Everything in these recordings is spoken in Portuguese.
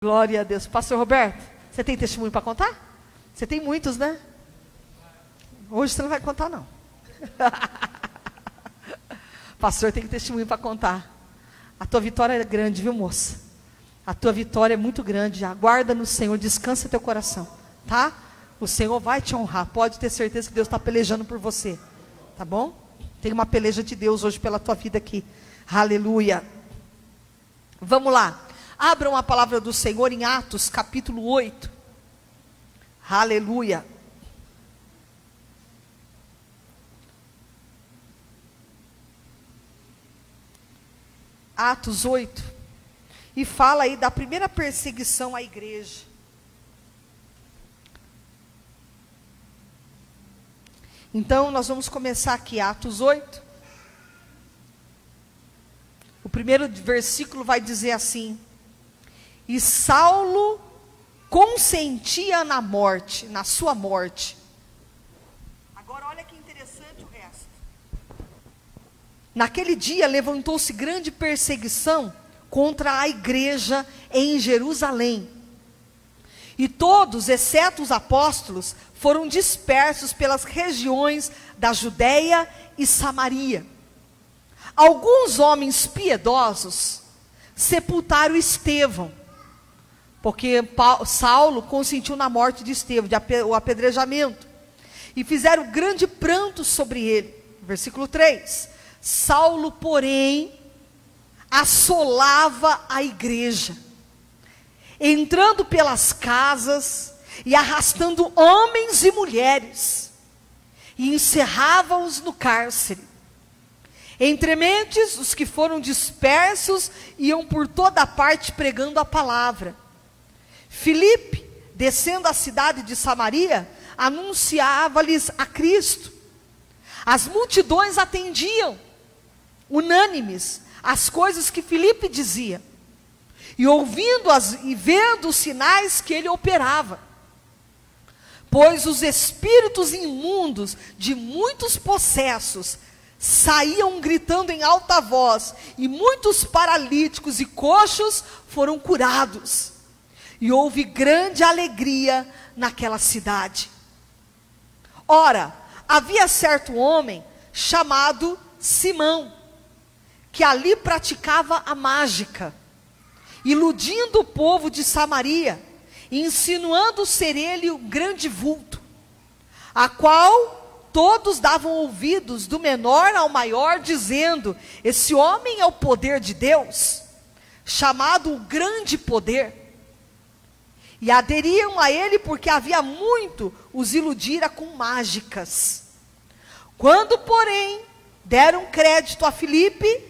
Glória a Deus. Pastor Roberto, você tem testemunho para contar? Você tem muitos, né? Hoje você não vai contar, não. Pastor tem testemunho para contar. A tua vitória é grande, viu, moça? A tua vitória é muito grande. Aguarda no Senhor, descansa teu coração, tá? O Senhor vai te honrar. Pode ter certeza que Deus está pelejando por você, tá bom? Tem uma peleja de Deus hoje pela tua vida aqui. Aleluia. Vamos lá. Abram a palavra do Senhor em Atos, capítulo 8. Aleluia. Atos 8. E fala aí da primeira perseguição à igreja. Então, nós vamos começar aqui, Atos 8. O primeiro versículo vai dizer assim: e Saulo consentia na morte, na sua morte. Agora olha que interessante o resto. Naquele dia levantou-se grande perseguição contra a igreja em Jerusalém. E todos, exceto os apóstolos, foram dispersos pelas regiões da Judeia e Samaria. Alguns homens piedosos sepultaram Estevão, porque Saulo consentiu na morte de Estevão, o apedrejamento, e fizeram grande pranto sobre ele. Versículo 3. Saulo, porém, assolava a igreja, entrando pelas casas e arrastando homens e mulheres, e encerrava-os no cárcere. Entre mentes, os que foram dispersos iam por toda parte pregando a palavra. Filipe, descendo à cidade de Samaria, anunciava-lhes a Cristo. As multidões atendiam, unânimes, as coisas que Filipe dizia, e ouvindo-as e vendo os sinais que ele operava. Pois os espíritos imundos de muitos possessos saíam gritando em alta voz, e muitos paralíticos e coxos foram curados. E houve grande alegria naquela cidade. Ora, havia certo homem chamado Simão, que ali praticava a mágica, iludindo o povo de Samaria, insinuando ser ele um grande vulto, a qual todos davam ouvidos, do menor ao maior, dizendo: esse homem é o poder de Deus, chamado o grande poder. E aderiam a ele porque havia muito os iludira com mágicas. Quando, porém, deram crédito a Filipe,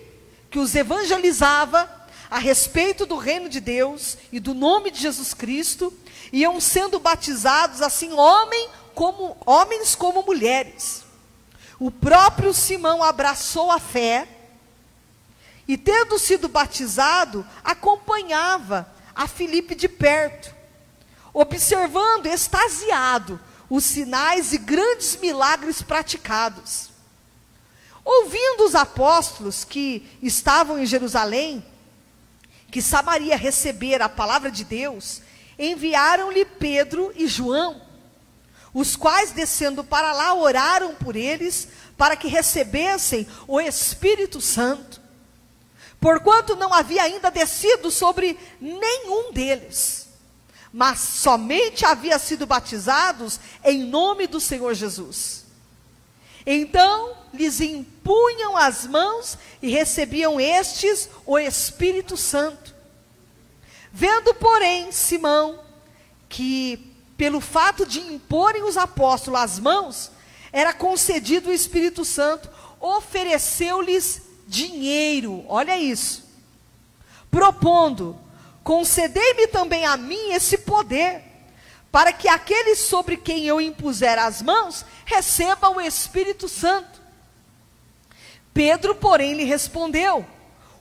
que os evangelizava a respeito do reino de Deus e do nome de Jesus Cristo, iam sendo batizados assim homens como mulheres. O próprio Simão abraçou a fé e, tendo sido batizado, acompanhava a Filipe de perto, observando extasiado os sinais e grandes milagres praticados. Ouvindo os apóstolos que estavam em Jerusalém, que Samaria recebera a palavra de Deus, enviaram-lhe Pedro e João, os quais, descendo para lá, oraram por eles, para que recebessem o Espírito Santo, porquanto não havia ainda descido sobre nenhum deles, mas somente havia sido batizados em nome do Senhor Jesus. Então lhes impunham as mãos e recebiam estes o Espírito Santo. Vendo, porém, Simão, que pelo fato de imporem os apóstolos as mãos, era concedido o Espírito Santo, ofereceu-lhes dinheiro, olha isso, propondo: concedei-me também a mim esse poder, para que aqueles sobre quem eu impuser as mãos, recebam o Espírito Santo. Pedro, porém, lhe respondeu: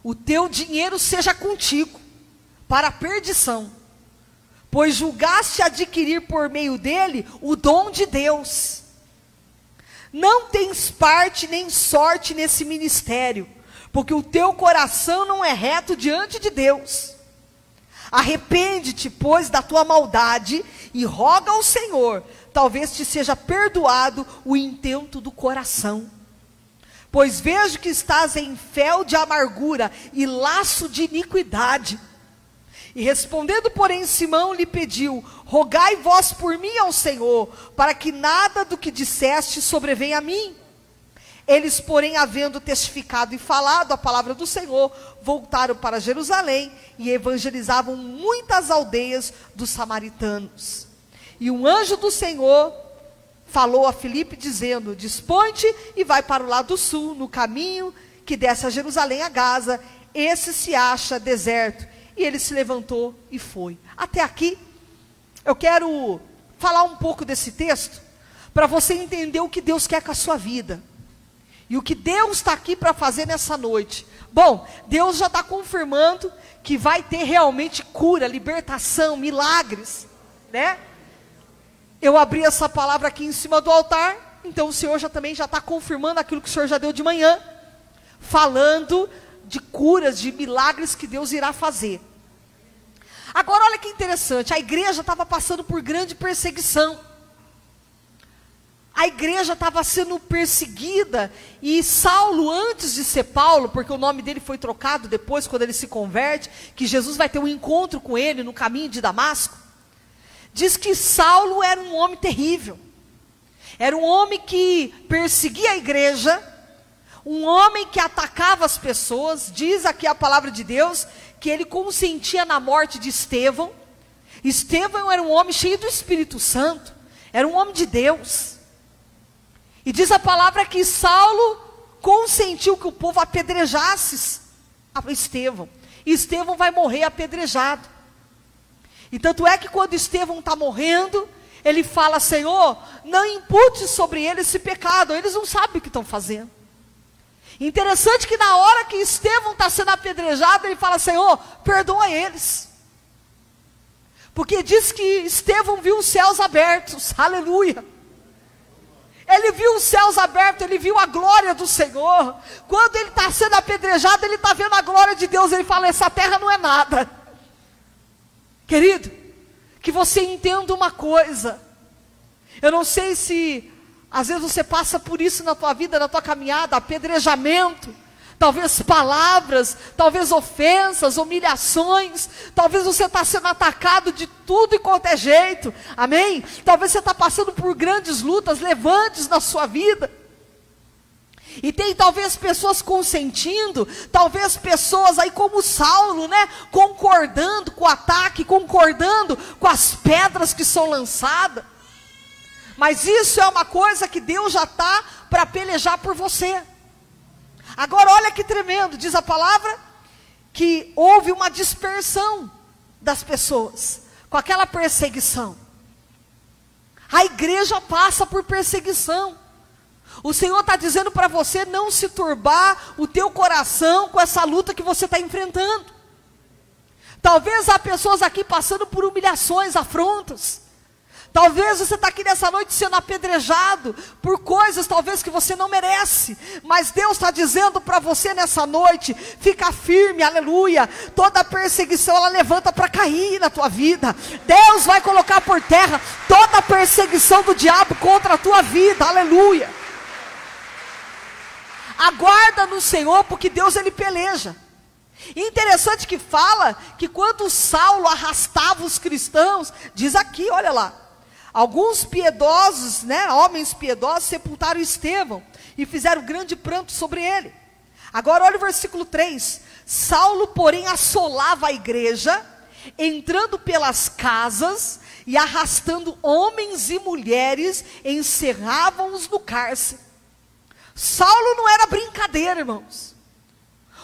o teu dinheiro seja contigo, para a perdição, pois julgaste adquirir por meio dele o dom de Deus. Não tens parte nem sorte nesse ministério, porque o teu coração não é reto diante de Deus. Arrepende-te, pois, da tua maldade e roga ao Senhor, talvez te seja perdoado o intento do coração. Pois vejo que estás em fel de amargura e laço de iniquidade. E respondendo, porém, Simão lhe pediu: rogai vós por mim ao Senhor, para que nada do que disseste sobrevenha a mim. Eles, porém, havendo testificado e falado a palavra do Senhor, voltaram para Jerusalém e evangelizavam muitas aldeias dos samaritanos. E um anjo do Senhor falou a Filipe, dizendo: dispõe-te e vai para o lado sul, no caminho que desce a Jerusalém a Gaza. Esse se acha deserto. E ele se levantou e foi. Até aqui, eu quero falar um pouco desse texto, para você entender o que Deus quer com a sua vida. E o que Deus está aqui para fazer nessa noite. Bom, Deus já está confirmando que vai ter realmente cura, libertação, milagres, né? Eu abri essa palavra aqui em cima do altar, então o Senhor também já está confirmando aquilo que o Senhor já deu de manhã, falando de curas, de milagres que Deus irá fazer. Agora olha que interessante, a igreja estava passando por grande perseguição. A igreja estava sendo perseguida, e Saulo, antes de ser Paulo, porque o nome dele foi trocado depois, quando ele se converte, que Jesus vai ter um encontro com ele no caminho de Damasco, diz que Saulo era um homem terrível, era um homem que perseguia a igreja, um homem que atacava as pessoas. Diz aqui a palavra de Deus, que ele consentia na morte de Estevão. Estevão era um homem cheio do Espírito Santo, era um homem de Deus. E diz a palavra que Saulo consentiu que o povo apedrejasse a Estevão. E Estevão vai morrer apedrejado. E tanto é que quando Estevão está morrendo, ele fala: Senhor, não impute sobre eles esse pecado, eles não sabem o que estão fazendo. Interessante que na hora que Estevão está sendo apedrejado, ele fala: Senhor, perdoa eles. Porque diz que Estevão viu os céus abertos, aleluia. Ele viu os céus abertos, ele viu a glória do Senhor. Quando ele está sendo apedrejado, ele está vendo a glória de Deus. Ele fala: essa terra não é nada. Querido, que você entenda uma coisa. Eu não sei se às vezes você passa por isso na tua vida, na tua caminhada, apedrejamento, talvez palavras, talvez ofensas, humilhações, talvez você está sendo atacado de tudo e quanto é jeito, amém? Talvez você está passando por grandes lutas, levantes na sua vida, e tem talvez pessoas consentindo, talvez pessoas aí como Saulo, né, concordando com o ataque, concordando com as pedras que são lançadas. Mas isso é uma coisa que Deus já está para pelejar por você. Agora olha que tremendo, diz a palavra, que houve uma dispersão das pessoas, com aquela perseguição. A igreja passa por perseguição. O Senhor está dizendo para você não se turbar o teu coração com essa luta que você está enfrentando. Talvez há pessoas aqui passando por humilhações, afrontas. Talvez você está aqui nessa noite sendo apedrejado por coisas talvez que você não merece. Mas Deus está dizendo para você nessa noite: fica firme, aleluia. Toda perseguição ela levanta para cair na tua vida. Deus vai colocar por terra toda a perseguição do diabo contra a tua vida, aleluia. Aguarda no Senhor, porque Deus ele peleja. E interessante que fala que quando Saulo arrastava os cristãos, diz aqui, olha lá, alguns piedosos, né, homens piedosos, sepultaram Estevão e fizeram grande pranto sobre ele. Agora olha o versículo 3. Saulo, porém, assolava a igreja, entrando pelas casas e arrastando homens e mulheres, encerravam-os no cárcere. Saulo não era brincadeira, irmãos.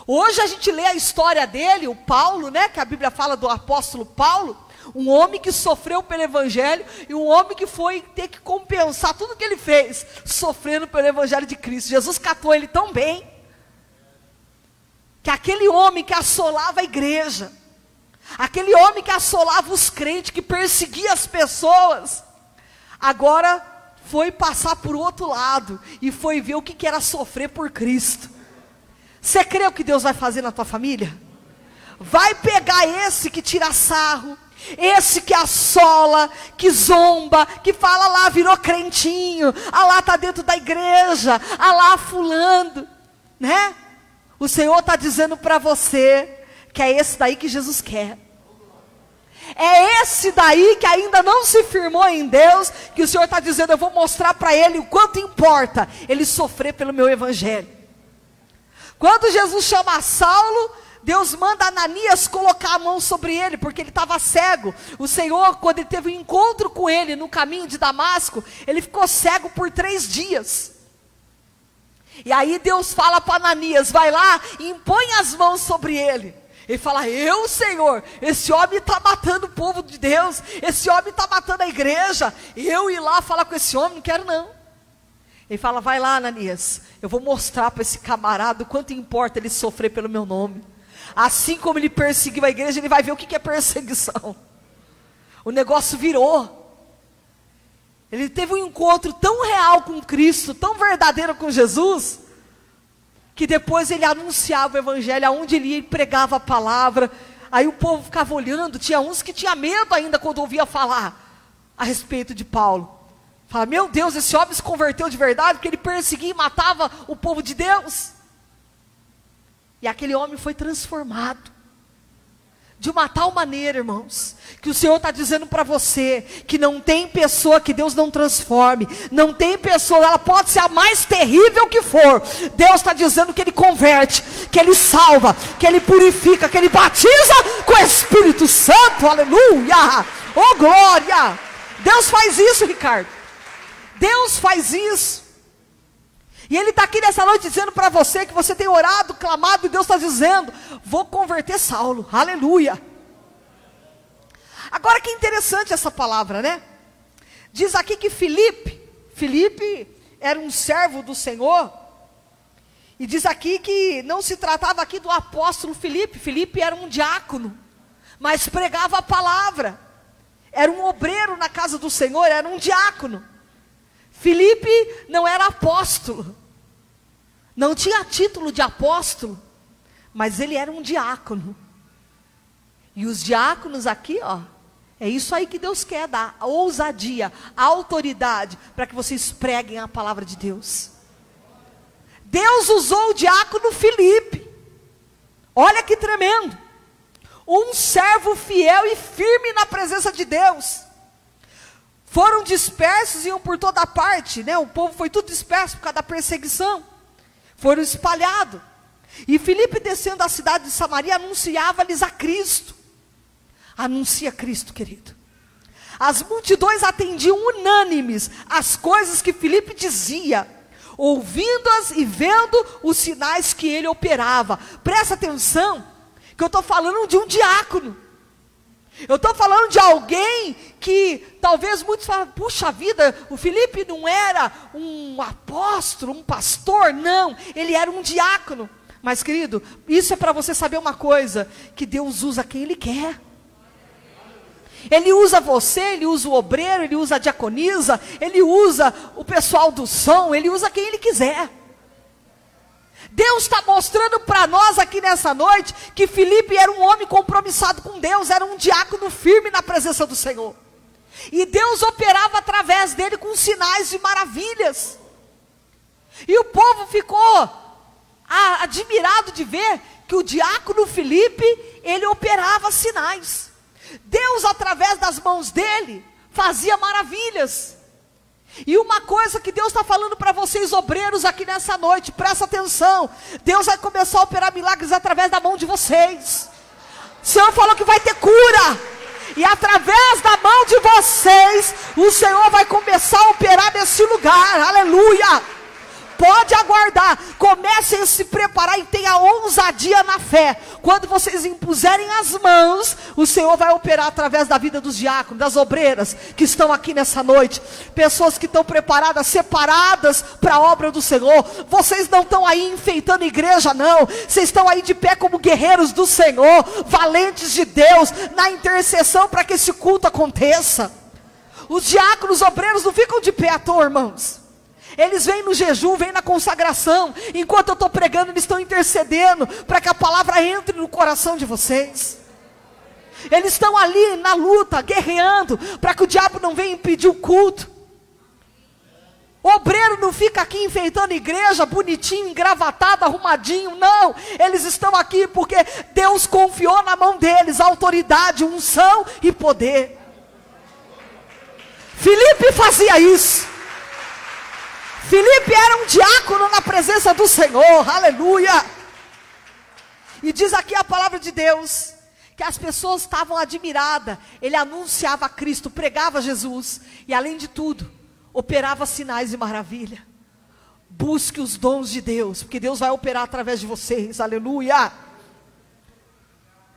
Hoje a gente lê a história dele, o Paulo, né, que a Bíblia fala do apóstolo Paulo, um homem que sofreu pelo evangelho, e um homem que foi ter que compensar tudo que ele fez, sofrendo pelo evangelho de Cristo. Jesus catou ele tão bem, que aquele homem que assolava a igreja, aquele homem que assolava os crentes, que perseguia as pessoas, agora foi passar por outro lado, e foi ver o que era sofrer por Cristo. Você crê o que Deus vai fazer na tua família? vai pegar esse que tira sarro, esse que assola, que zomba, que fala lá, virou crentinho, lá está dentro da igreja, lá fulano, né? O Senhor está dizendo para você que é esse daí que Jesus quer. É esse daí que ainda não se firmou em Deus, que o Senhor está dizendo, eu vou mostrar para ele o quanto importa ele sofrer pelo meu evangelho. Quando Jesus chama Saulo, Deus manda Ananias colocar a mão sobre ele, porque ele estava cego. O Senhor, quando ele teve um encontro com ele no caminho de Damasco, ele ficou cego por 3 dias. E aí Deus fala para Ananias, vai lá e impõe as mãos sobre ele. Ele fala, Senhor, esse homem está matando o povo de Deus, esse homem está matando a igreja, eu ir lá falar com esse homem, não quero não. Ele fala, vai lá Ananias, eu vou mostrar para esse camarada o quanto importa ele sofrer pelo meu nome. Assim como ele perseguiu a igreja, ele vai ver o que é perseguição. O negócio virou. Ele teve um encontro tão real com Cristo, tão verdadeiro com Jesus, que depois ele anunciava o evangelho, aonde ele ia e pregava a palavra. Aí o povo ficava olhando, tinha uns que tinha medo ainda quando ouvia falar a respeito de Paulo. Fala, meu Deus, esse homem se converteu de verdade, porque ele perseguia e matava o povo de Deus. E aquele homem foi transformado, de uma tal maneira, irmãos, que o Senhor está dizendo para você, que não tem pessoa que Deus não transforme, não tem pessoa, ela pode ser a mais terrível que for, Deus está dizendo que Ele converte, que Ele salva, que Ele purifica, que Ele batiza com o Espírito Santo, aleluia, oh glória, Deus faz isso, Ricardo, Deus faz isso. E Ele está aqui nessa noite dizendo para você que você tem orado, clamado, e Deus está dizendo, vou converter Saulo, aleluia. Agora que interessante essa palavra, né? Diz aqui que Filipe era um servo do Senhor, e diz aqui que não se tratava aqui do apóstolo Filipe era um diácono, mas pregava a palavra, era um obreiro na casa do Senhor, era um diácono. Filipe não era apóstolo, não tinha título de apóstolo, mas ele era um diácono. E os diáconos aqui, ó, é isso aí que Deus quer dar, a ousadia, a autoridade, para que vocês preguem a palavra de Deus. Deus usou o diácono Filipe, olha que tremendo, um servo fiel e firme na presença de Deus. Foram dispersos, iam por toda parte, né? O povo foi tudo disperso por causa da perseguição. Foram espalhados. E Filipe, descendo da cidade de Samaria, anunciava-lhes a Cristo. Anuncia Cristo, querido. As multidões atendiam unânimes as coisas que Filipe dizia, ouvindo-as e vendo os sinais que ele operava. Presta atenção, que eu estou falando de um diácono. Eu estou falando de alguém que talvez muitos falam, puxa vida, o Filipe não era um apóstolo, um pastor, não, ele era um diácono. Mas querido, isso é para você saber uma coisa, que Deus usa quem Ele quer. Ele usa você, Ele usa o obreiro, Ele usa a diaconisa, Ele usa o pessoal do som, Ele usa quem Ele quiser. Deus está mostrando para nós aqui nessa noite, que Filipe era um homem compromissado com Deus, era um diácono firme na presença do Senhor. E Deus operava através dele com sinais e maravilhas. E o povo ficou admirado de ver que o diácono Filipe, ele operava sinais. Deus, através das mãos dele, fazia maravilhas. E uma coisa que Deus está falando para vocês, obreiros, aqui nessa noite, presta atenção, Deus vai começar a operar milagres através da mão de vocês. O Senhor falou que vai ter cura, e através da mão de vocês, o Senhor vai começar a operar nesse lugar, aleluia. Pode aguardar, comecem a se preparar e tenha ousadia na fé. Quando vocês impuserem as mãos, o Senhor vai operar através da vida dos diáconos, das obreiras que estão aqui nessa noite. Pessoas que estão preparadas, separadas para a obra do Senhor. Vocês não estão aí enfeitando igreja, não. Vocês estão aí de pé como guerreiros do Senhor, valentes de Deus, na intercessão para que esse culto aconteça. Os diáconos, obreiros não ficam de pé à toa, irmãos. Eles vêm no jejum, vêm na consagração. Enquanto eu estou pregando, eles estão intercedendo para que a palavra entre no coração de vocês. Eles estão ali na luta, guerreando, para que o diabo não venha impedir o culto. O obreiro não fica aqui enfeitando a igreja, bonitinho, engravatado, arrumadinho, não. Eles estão aqui porque Deus confiou na mão deles autoridade, unção e poder. Filipe fazia isso. Filipe era um diácono na presença do Senhor, aleluia. E diz aqui a palavra de Deus, que as pessoas estavam admiradas. Ele anunciava Cristo, pregava Jesus, e além de tudo, operava sinais e maravilha. Busque os dons de Deus, porque Deus vai operar através de vocês, aleluia.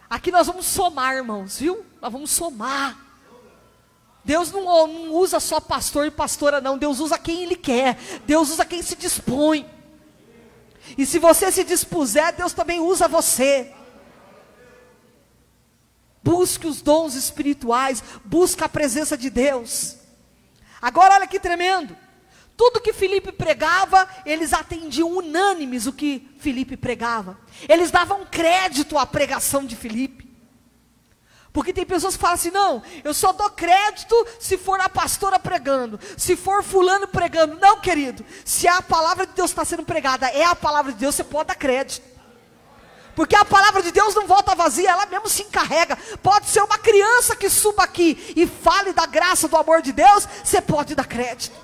Aqui nós vamos somar, irmãos, viu? Nós vamos somar. Deus não usa só pastor e pastora não, Deus usa quem Ele quer, Deus usa quem se dispõe. E se você se dispuser, Deus também usa você. Busque os dons espirituais, busque a presença de Deus. Agora olha que tremendo, tudo que Filipe pregava, eles atendiam unânimes o que Filipe pregava. Eles davam crédito à pregação de Filipe. Porque tem pessoas que falam assim, não, eu só dou crédito se for a pastora pregando, se for fulano pregando. Não, querido, se a palavra de Deus está sendo pregada, é a palavra de Deus, você pode dar crédito. Porque a palavra de Deus não volta vazia, ela mesmo se encarrega. Pode ser uma criança que suba aqui e fale da graça, do amor de Deus, você pode dar crédito.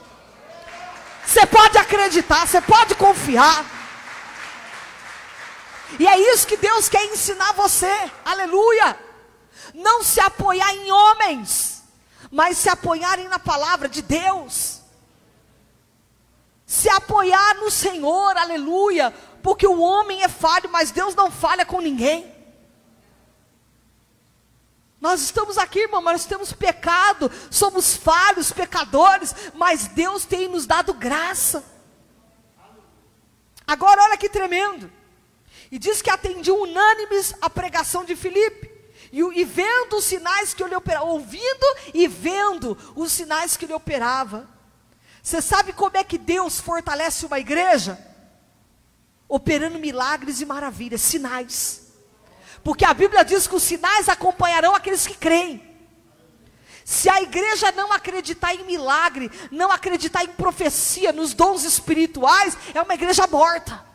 Você pode acreditar, você pode confiar. E é isso que Deus quer ensinar você, aleluia. Não se apoiar em homens, mas se apoiarem na palavra de Deus. Se apoiar no Senhor, aleluia. Porque o homem é falho, mas Deus não falha com ninguém. Nós estamos aqui, irmão, mas nós temos pecado, somos falhos, pecadores, mas Deus tem nos dado graça. Agora olha que tremendo. E diz que atendiam unânimes a pregação de Filipe. E vendo os sinais que ele operava, ouvindo e vendo os sinais que ele operava. Você sabe como é que Deus fortalece uma igreja? Operando milagres e maravilhas, sinais. Porque a Bíblia diz que os sinais acompanharão aqueles que creem. Se a igreja não acreditar em milagre, não acreditar em profecia, nos dons espirituais, é uma igreja morta.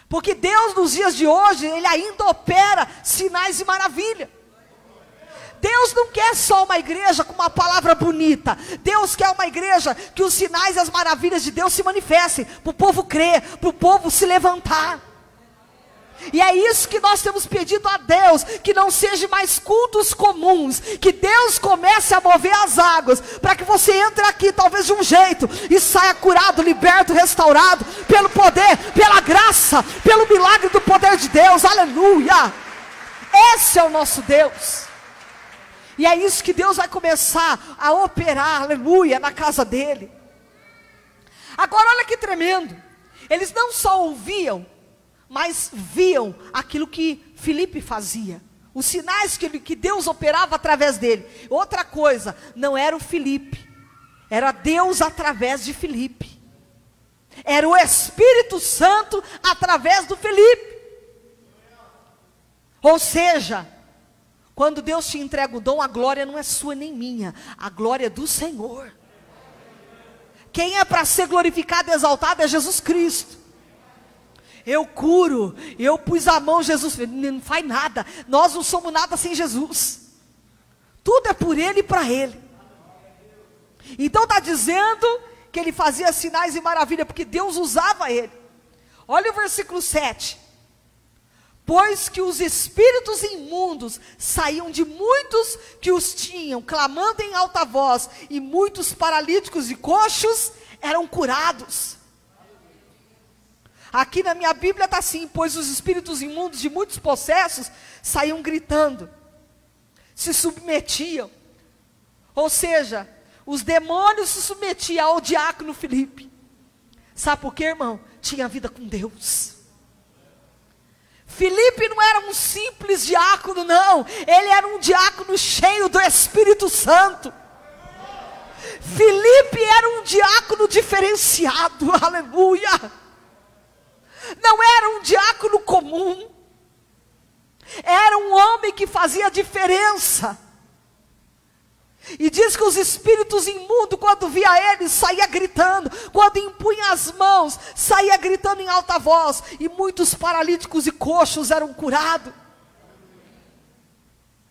Porque Deus nos dias de hoje, Ele ainda opera sinais e maravilhas. Deus não quer só uma igreja com uma palavra bonita. Deus quer uma igreja que os sinais e as maravilhas de Deus se manifestem, para o povo crer, para o povo se levantar. E é isso que nós temos pedido a Deus, que não sejam mais cultos comuns, que Deus comece a mover as águas, para que você entre aqui talvez de um jeito, e saia curado, liberto, restaurado, pelo poder, pela graça, pelo milagre do poder de Deus, aleluia. Esse é o nosso Deus. E é isso que Deus vai começar a operar, aleluia, na casa dele. Agora olha que tremendo. Eles não só ouviam, mas viam aquilo que Filipe fazia. Os sinais que Deus operava através dele. Outra coisa, não era o Filipe. Era Deus através de Filipe. Era o Espírito Santo através do Filipe. Ou seja, quando Deus te entrega o dom, a glória não é sua nem minha, a glória é do Senhor. Quem é para ser glorificado e exaltado é Jesus Cristo. Eu curo, eu pus a mão, Jesus não faz nada, nós não somos nada sem Jesus. Tudo é por Ele e para Ele. Então está dizendo que Ele fazia sinais e maravilhas, porque Deus usava Ele. Olha o versículo 7. Pois que os espíritos imundos saíam de muitos que os tinham, clamando em alta voz, e muitos paralíticos e coxos eram curados. Aqui na minha Bíblia está assim: pois os espíritos imundos de muitos possessos saíam gritando, se submetiam. Ou seja, os demônios se submetiam ao diácono Filipe. Sabe por quê, irmão? Tinha vida com Deus. Filipe não era um simples diácono, não. Ele era um diácono cheio do Espírito Santo. Filipe era um diácono diferenciado, aleluia. Não era um diácono comum, era um homem que fazia diferença. E diz que os espíritos imundos, quando via ele, saía gritando. Quando impunha as mãos, saía gritando em alta voz. E muitos paralíticos e coxos eram curados.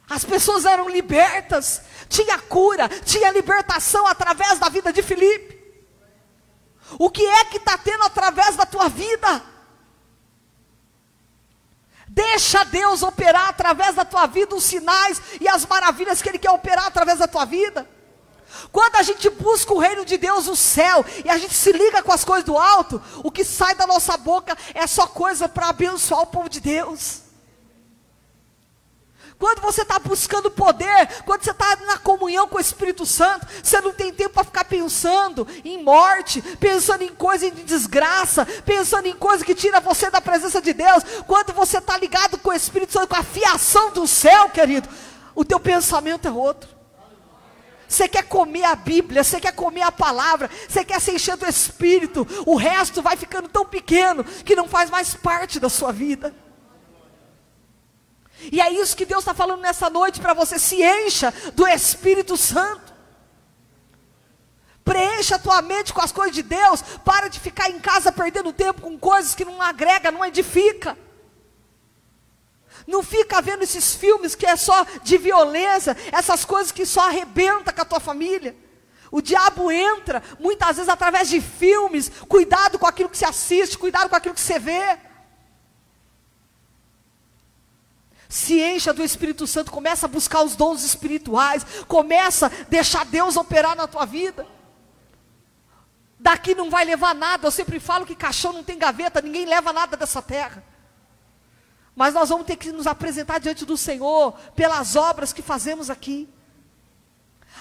As pessoas eram libertas. Tinha cura, tinha libertação através da vida de Filipe. O que é que está tendo através da tua vida? Deixa Deus operar através da tua vida os sinais e as maravilhas que Ele quer operar através da tua vida. Quando a gente busca o reino de Deus, o céu, e a gente se liga com as coisas do alto, o que sai da nossa boca é só coisa para abençoar o povo de Deus. Quando você está buscando poder, quando você está na comunhão com o Espírito Santo, você não tem tempo para ficar pensando em morte, pensando em coisa de desgraça, pensando em coisa que tira você da presença de Deus. Quando você está ligado com o Espírito Santo, com a fiação do céu, querido, o teu pensamento é outro. Você quer comer a Bíblia, você quer comer a palavra, você quer se encher do Espírito, o resto vai ficando tão pequeno, que não faz mais parte da sua vida. E é isso que Deus está falando nessa noite para você. Se encha do Espírito Santo. Preencha a tua mente com as coisas de Deus. Para de ficar em casa perdendo tempo com coisas que não agrega, não edifica. Não fica vendo esses filmes que é só de violência, essas coisas que só arrebenta com a tua família. O diabo entra muitas vezes através de filmes. Cuidado com aquilo que você assiste, cuidado com aquilo que você vê. Se encha do Espírito Santo, começa a buscar os dons espirituais, começa a deixar Deus operar na tua vida. Daqui não vai levar nada. Eu sempre falo que caixão não tem gaveta, ninguém leva nada dessa terra. Mas nós vamos ter que nos apresentar diante do Senhor, pelas obras que fazemos aqui.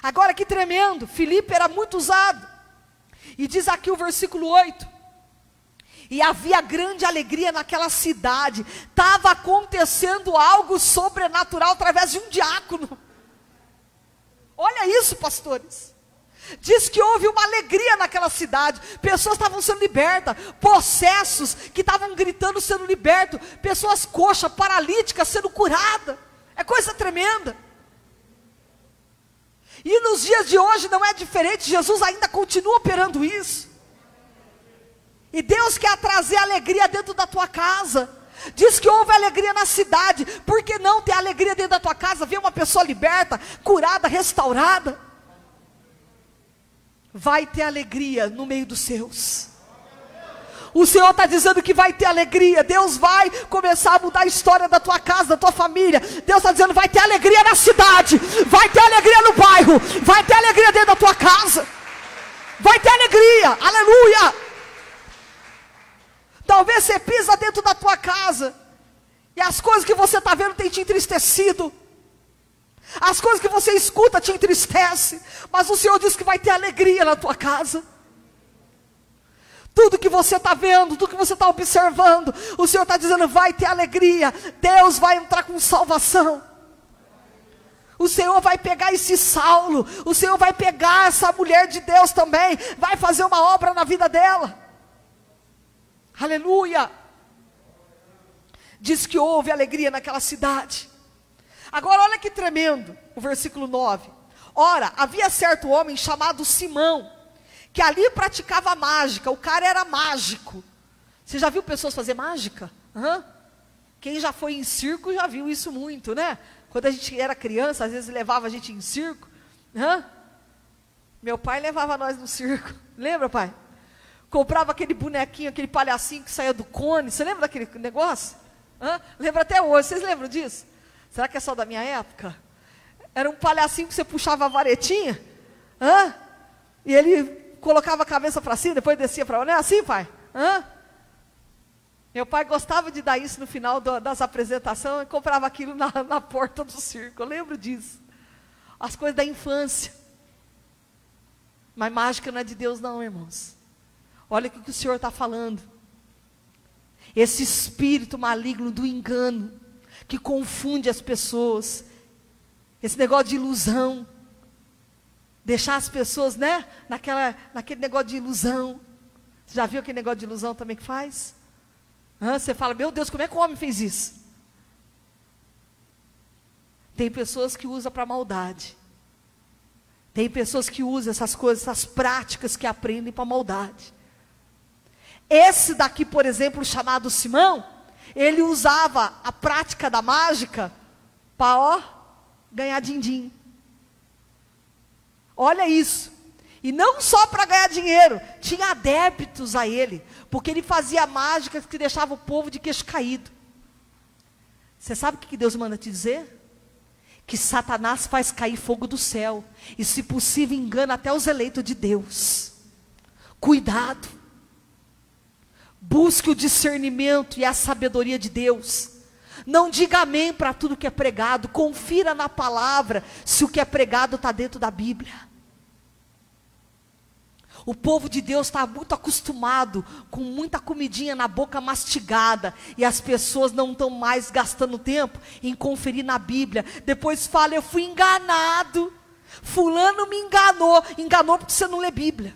Agora que tremendo, Filipe era muito usado. E diz aqui o versículo 8. E havia grande alegria naquela cidade. Estava acontecendo algo sobrenatural através de um diácono. Olha isso, pastores. Diz que houve uma alegria naquela cidade. Pessoas estavam sendo libertas. Possessos que estavam gritando sendo libertos. Pessoas coxas, paralíticas sendo curadas. É coisa tremenda. E nos dias de hoje não é diferente. Jesus ainda continua operando isso. E Deus quer trazer alegria dentro da tua casa. Diz que houve alegria na cidade. Por que não ter alegria dentro da tua casa? Ver uma pessoa liberta, curada, restaurada. Vai ter alegria no meio dos seus. O Senhor está dizendo que vai ter alegria. Deus vai começar a mudar a história da tua casa, da tua família. Deus está dizendo, vai ter alegria na cidade. Vai ter alegria no bairro. Vai ter alegria dentro da tua casa. Vai ter alegria, aleluia. Talvez você pisa dentro da tua casa e as coisas que você está vendo têm te entristecido. As coisas que você escuta te entristecem. Mas o Senhor diz que vai ter alegria na tua casa. Tudo que você está vendo, tudo que você está observando, o Senhor está dizendo, vai ter alegria. Deus vai entrar com salvação. O Senhor vai pegar esse Saulo. O Senhor vai pegar essa mulher de Deus também. Vai fazer uma obra na vida dela. Aleluia. Diz que houve alegria naquela cidade. Agora olha que tremendo, o versículo 9. Ora, havia certo homem chamado Simão, que ali praticava mágica. O cara era mágico. Você já viu pessoas fazer mágica? Quem já foi em circo já viu isso muito, né? Quando a gente era criança, às vezes levava a gente em circo. Meu pai levava nós no circo. Lembra, pai? Comprava aquele bonequinho, aquele palhacinho que saía do cone. Você lembra daquele negócio? Lembra até hoje. Vocês lembram disso? Será que é só da minha época? Era um palhacinho que você puxava a varetinha. E ele colocava a cabeça para cima, depois descia para... Não é assim, pai? Meu pai gostava de dar isso no final das apresentações. E comprava aquilo na porta do circo. Eu lembro disso. As coisas da infância. Mas mágica não é de Deus não, irmãos. Olha o que o Senhor está falando. Esse espírito maligno do engano, que confunde as pessoas. Esse negócio de ilusão. Deixar as pessoas, né, naquele negócio de ilusão. Você já viu aquele negócio de ilusão também que faz? Você fala, meu Deus, como é que o homem fez isso? Tem pessoas que usam para maldade. Tem pessoas que usam essas coisas, essas práticas que aprendem para maldade. Esse daqui, por exemplo, chamado Simão, ele usava a prática da mágica para, ganhar din-din. Olha isso. E não só para ganhar dinheiro, tinha adeptos a ele, porque ele fazia mágicas que deixava o povo de queixo caído. Você sabe o que Deus manda te dizer? Que Satanás faz cair fogo do céu, e se possível engana até os eleitos de Deus. Cuidado. Busque o discernimento e a sabedoria de Deus. Não diga amém para tudo que é pregado, confira na palavra se o que é pregado está dentro da Bíblia. O povo de Deus está muito acostumado com muita comidinha na boca mastigada, e as pessoas não estão mais gastando tempo em conferir na Bíblia. Depois fala, eu fui enganado, fulano me enganou porque você não lê Bíblia.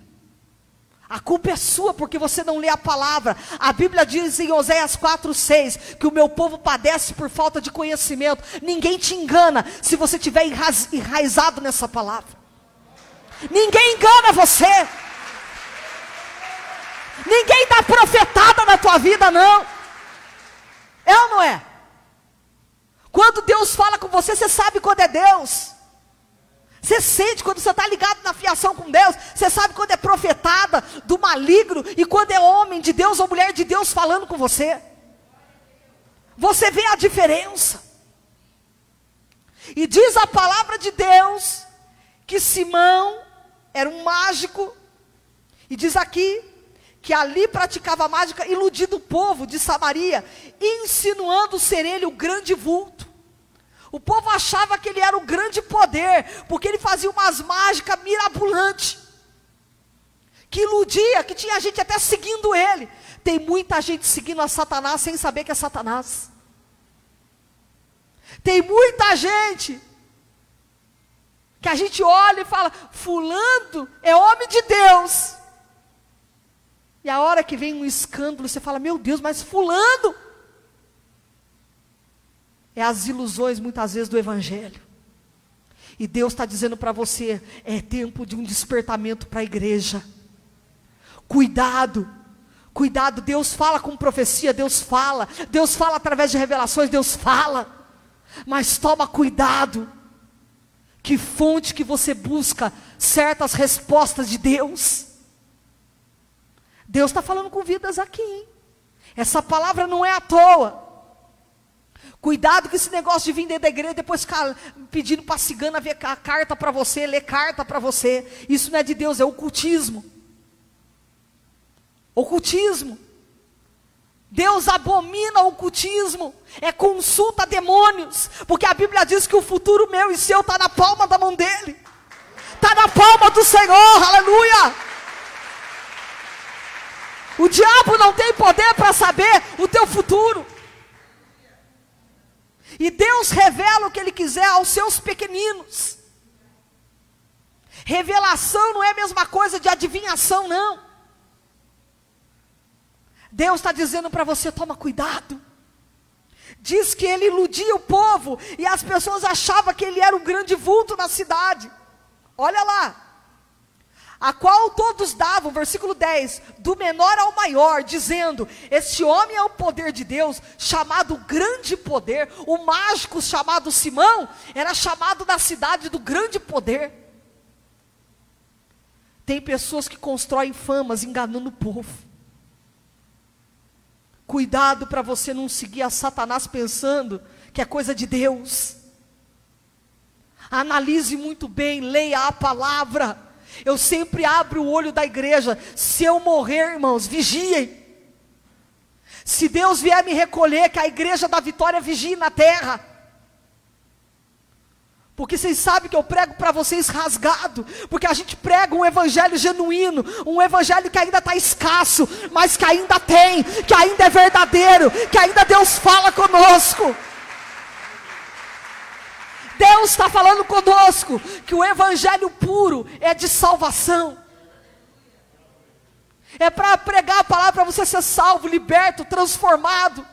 A culpa é sua porque você não lê a palavra. A Bíblia diz em Oséias 4:6 que o meu povo padece por falta de conhecimento. Ninguém te engana se você estiver enraizado nessa palavra. Ninguém engana você. Ninguém dá profetada na tua vida, não. É ou não é? Quando Deus fala com você, você sabe quando é Deus. Você sente quando você está ligado na fiação com Deus. Você sabe quando é profetada do maligno e quando é homem de Deus ou mulher de Deus falando com você. Você vê a diferença. E diz a palavra de Deus que Simão era um mágico. E diz aqui que ali praticava mágica, iludindo o povo de Samaria, insinuando ser ele o grande vulto. O povo achava que ele era o grande poder, porque ele fazia umas mágicas mirabolantes, que iludia, que tinha gente até seguindo ele. Tem muita gente seguindo a Satanás sem saber que é Satanás. Tem muita gente que a gente olha e fala, fulano é homem de Deus. E a hora que vem um escândalo, você fala, meu Deus, mas fulano. É as ilusões muitas vezes do evangelho. E Deus está dizendo para você, é tempo de um despertamento para a igreja. Cuidado, cuidado, Deus fala com profecia, Deus fala através de revelações, Deus fala. Mas toma cuidado, que fonte que você busca certas respostas de Deus. Deus está falando com vidas aqui, hein? Essa palavra não é à toa. Cuidado com esse negócio de vir dentro da igreja, depois ficar pedindo para a cigana ver a carta para você, ler carta para você. Isso não é de Deus, é ocultismo. Ocultismo. Deus abomina o ocultismo. É consulta a demônios. Porque a Bíblia diz que o futuro meu e seu está na palma da mão dele. Está na palma do Senhor, aleluia. O diabo não tem poder para saber o teu futuro. E Deus revela o que Ele quiser aos seus pequeninos. Revelação não é a mesma coisa de adivinhação, não. Deus está dizendo para você, toma cuidado. Diz que Ele iludia o povo, e as pessoas achavam que Ele era um grande vulto na cidade. Olha lá. A qual todos davam, versículo 10, do menor ao maior, dizendo, este homem é o poder de Deus, chamado grande poder. O mágico chamado Simão, era chamado na cidade do grande poder. Tem pessoas que constroem famas, enganando o povo. Cuidado para você não seguir a Satanás pensando que é coisa de Deus. Analise muito bem, leia a palavra. Eu sempre abro o olho da igreja. Se eu morrer, irmãos, vigiem. Se Deus vier me recolher, que a igreja da Vitória vigie na terra. Porque vocês sabem que eu prego para vocês rasgado. Porque a gente prega um evangelho genuíno. Um evangelho que ainda está escasso, mas que ainda tem, que ainda é verdadeiro, que ainda Deus fala conosco. Deus está falando conosco que o evangelho puro é de salvação. É para pregar a palavra para você ser salvo, liberto, transformado.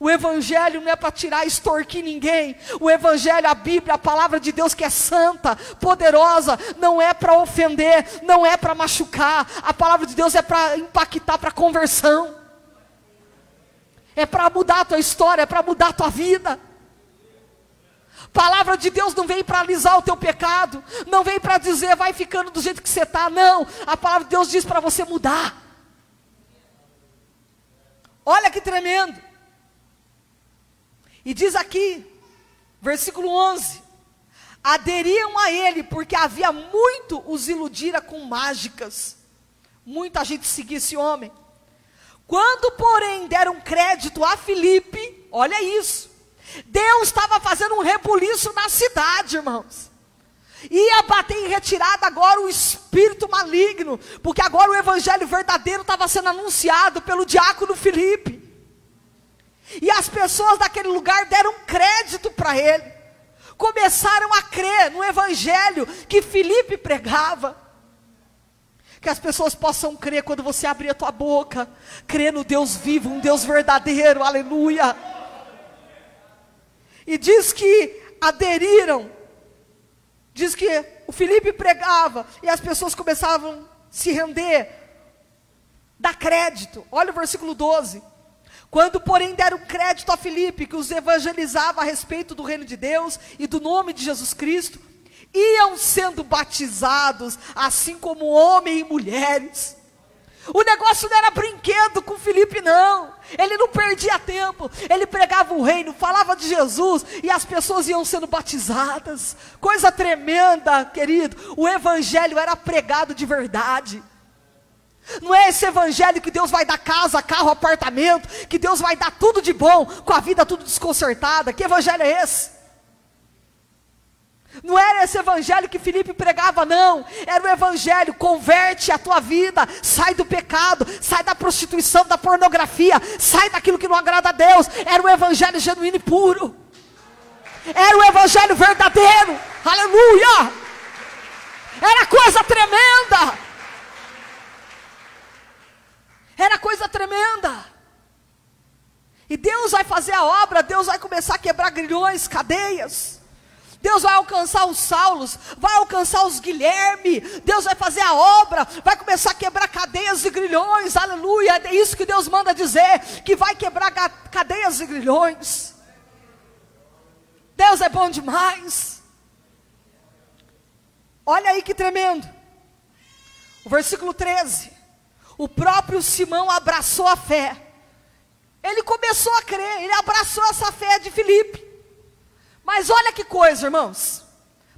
O evangelho não é para tirar e extorquir ninguém. O evangelho, a Bíblia, a palavra de Deus que é santa, poderosa, não é para ofender, não é para machucar. A palavra de Deus é para impactar, para conversão. É para mudar a tua história, é para mudar a tua vida. Palavra de Deus não vem para alisar o teu pecado, não vem para dizer vai ficando do jeito que você está, não. A palavra de Deus diz para você mudar. Olha que tremendo. E diz aqui, versículo 11: aderiam a ele, porque havia muito os iludira com mágicas. Muita gente seguia esse homem. Quando, porém, deram crédito a Filipe, olha isso, Deus estava fazendo um rebuliço na cidade, irmãos. Ia bater em retirada agora o espírito maligno, porque agora o evangelho verdadeiro estava sendo anunciado pelo diácono Filipe. E as pessoas daquele lugar deram crédito para ele, começaram a crer no evangelho que Filipe pregava. Que as pessoas possam crer quando você abrir a tua boca, crer no Deus vivo, um Deus verdadeiro, aleluia. E diz que aderiram, diz que o Filipe pregava, e as pessoas começavam a se render, dar crédito. Olha o versículo 12. Quando, porém, deram crédito a Filipe, que os evangelizava a respeito do reino de Deus e do nome de Jesus Cristo, iam sendo batizados, assim como homens e mulheres. O negócio não era brinquedo com Filipe, não. Ele não perdia tempo, ele pregava o reino, falava de Jesus, e as pessoas iam sendo batizadas. Coisa tremenda, querido. O evangelho era pregado de verdade. Não é esse evangelho que Deus vai dar casa, carro, apartamento, que Deus vai dar tudo de bom, com a vida tudo desconcertada. Que evangelho é esse? Não era esse evangelho que Filipe pregava, não. Era o evangelho, converte a tua vida, sai do pecado, sai da prostituição, da pornografia, sai daquilo que não agrada a Deus. Era o evangelho genuíno e puro. Era o evangelho verdadeiro, aleluia. Era coisa tremenda. Era coisa tremenda. E Deus vai fazer a obra, Deus vai começar a quebrar grilhões, cadeias. Deus vai alcançar os Saulos, vai alcançar os Guilherme. Deus vai fazer a obra, vai começar a quebrar cadeias e grilhões, aleluia. É isso que Deus manda dizer, que vai quebrar cadeias e grilhões. Deus é bom demais. Olha aí que tremendo. O versículo 13. O próprio Simão abraçou a fé. Ele começou a crer, ele abraçou essa fé de Filipe. Mas olha que coisa, irmãos,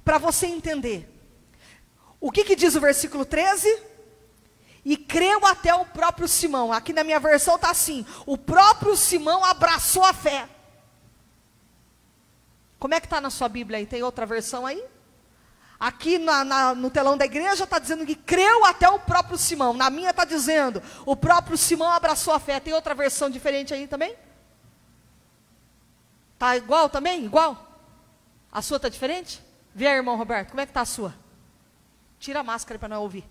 para você entender. O que diz o versículo 13? E creu até o próprio Simão. Aqui na minha versão está assim: o próprio Simão abraçou a fé. Como é que está na sua Bíblia aí? Tem outra versão aí? Aqui no telão da igreja está dizendo que creu até o próprio Simão. Na minha está dizendo, o próprio Simão abraçou a fé. Tem outra versão diferente aí também? Está igual também? Igual? A sua está diferente? Vê aí, irmão Roberto, como é que está a sua? Tira a máscara para não ouvir.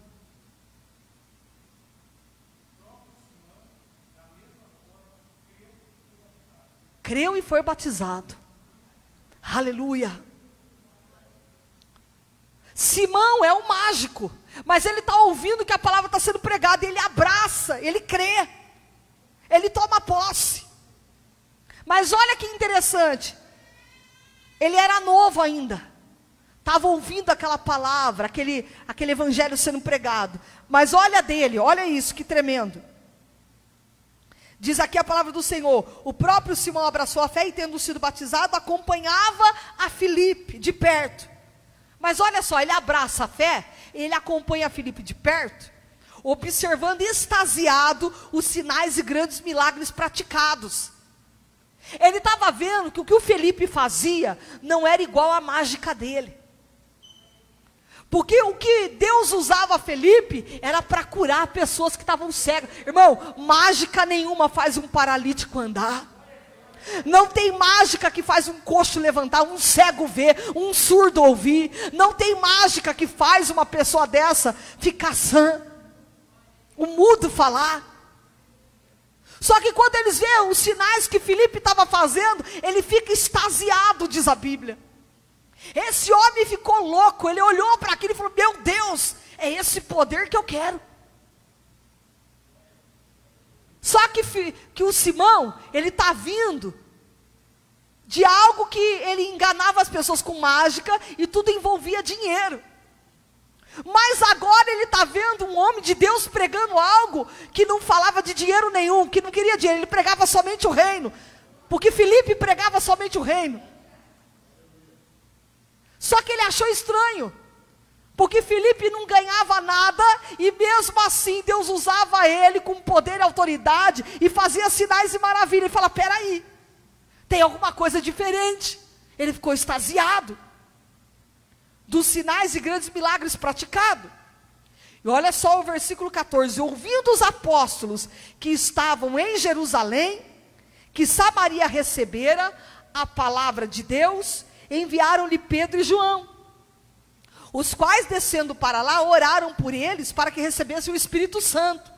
Creu e foi batizado. Aleluia. Simão é um mágico, mas ele está ouvindo que a palavra está sendo pregada, e ele abraça, ele crê, ele toma posse. Mas olha que interessante, ele era novo ainda, estava ouvindo aquela palavra, aquele evangelho sendo pregado. Mas olha dele, olha isso, que tremendo. Diz aqui a palavra do Senhor: o próprio Simão abraçou a fé e, tendo sido batizado, acompanhava a Filipe de perto. Mas olha só, ele abraça a fé, ele acompanha Filipe de perto, observando extasiado os sinais e grandes milagres praticados. Ele estava vendo que o que o Filipe fazia não era igual à mágica dele. Porque o que Deus usava Filipe era para curar pessoas que estavam cegas. Irmão, mágica nenhuma faz um paralítico andar. Não tem mágica que faz um coxo levantar, um cego ver, um surdo ouvir. Não tem mágica que faz uma pessoa dessa ficar sã, o mudo falar. Só que quando eles veem os sinais que Filipe estava fazendo, ele fica extasiado, diz a Bíblia. Esse homem ficou louco, ele olhou para aquilo e falou: meu Deus, é esse poder que eu quero. Só que o Simão, ele está vindo de algo que ele enganava as pessoas com mágica e tudo envolvia dinheiro. Mas agora ele está vendo um homem de Deus pregando algo que não falava de dinheiro nenhum, que não queria dinheiro, ele pregava somente o reino. Porque Filipe pregava somente o reino. Só que ele achou estranho, porque Filipe não ganhava nada, e mesmo assim Deus usava ele com poder e autoridade, e fazia sinais e maravilhas. Ele fala: peraí, tem alguma coisa diferente. Ele ficou extasiado dos sinais e grandes milagres praticados. E olha só o versículo 14: ouvindo os apóstolos que estavam em Jerusalém, que Samaria recebera a palavra de Deus, enviaram-lhe Pedro e João, os quais, descendo para lá, oraram por eles para que recebessem o Espírito Santo,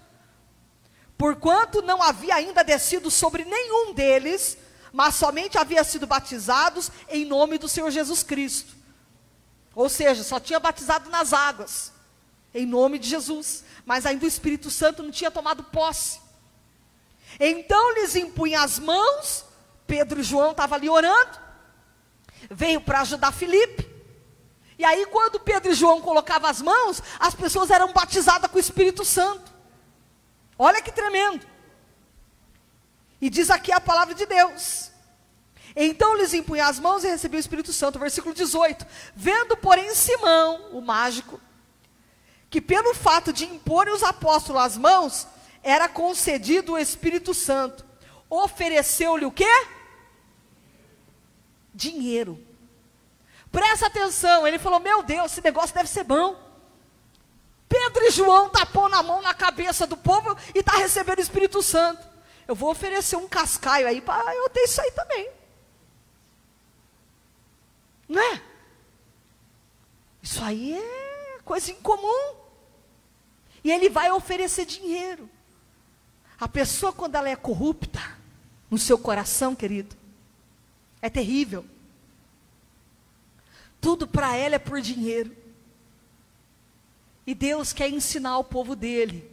porquanto não havia ainda descido sobre nenhum deles, mas somente havia sido batizados em nome do Senhor Jesus Cristo. Ou seja, só tinha batizado nas águas, em nome de Jesus, mas ainda o Espírito Santo não tinha tomado posse. Então lhes impunha as mãos. Pedro e João estavam ali orando, veio para ajudar Filipe. E aí quando Pedro e João colocavam as mãos, as pessoas eram batizadas com o Espírito Santo. Olha que tremendo. E diz aqui a palavra de Deus: então lhes impunha as mãos e recebeu o Espírito Santo. Versículo 18: vendo porém Simão, o mágico, que pelo fato de imporem os apóstolos as mãos, era concedido o Espírito Santo, ofereceu-lhe o quê? Dinheiro. Presta atenção, ele falou: meu Deus, esse negócio deve ser bom. Pedro e João tá pondo a mão na cabeça do povo e está recebendo o Espírito Santo. Eu vou oferecer um cascaio aí para eu ter isso aí também. Não é? Isso aí é coisa incomum. E ele vai oferecer dinheiro. A pessoa, quando ela é corrupta no seu coração, querido, é terrível. Tudo para ela é por dinheiro. E Deus quer ensinar ao povo dele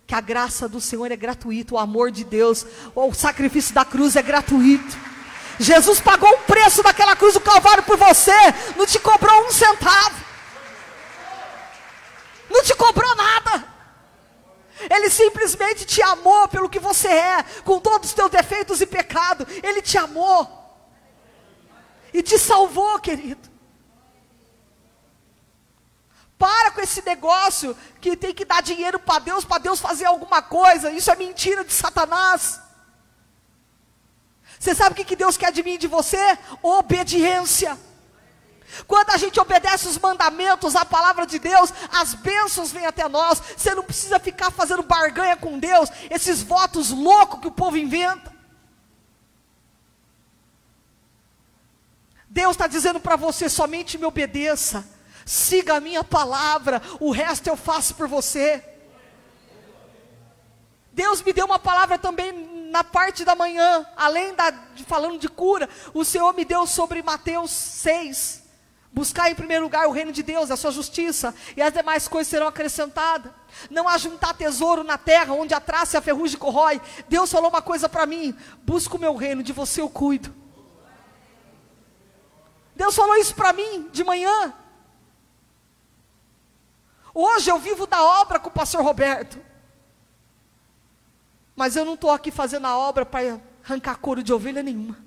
que a graça do Senhor é gratuita, o amor de Deus, o sacrifício da cruz é gratuito. Jesus pagou o preço daquela cruz do Calvário por você, não te cobrou um centavo, não te cobrou nada. Ele simplesmente te amou pelo que você é, com todos os teus defeitos e pecados. Ele te amou e te salvou, querido. Para com esse negócio que tem que dar dinheiro para Deus fazer alguma coisa. Isso é mentira de Satanás. Você sabe o que Deus quer de mim e de você? Obediência. Quando a gente obedece os mandamentos, a palavra de Deus, as bênçãos vêm até nós. Você não precisa ficar fazendo barganha com Deus, esses votos loucos que o povo inventa. Deus está dizendo para você: somente me obedeça, siga a minha palavra, o resto eu faço por você. Deus me deu uma palavra também na parte da manhã, além de falando de cura, o Senhor me deu sobre Mateus 6, buscar em primeiro lugar o reino de Deus, a sua justiça, e as demais coisas serão acrescentadas. Não ajuntar tesouro na terra, onde a traça e a ferrugem corrói. Deus falou uma coisa para mim: busca o meu reino, de você eu cuido. Deus falou isso para mim de manhã. Hoje eu vivo da obra com o pastor Roberto, mas eu não estou aqui fazendo a obra para arrancar couro de ovelha nenhuma.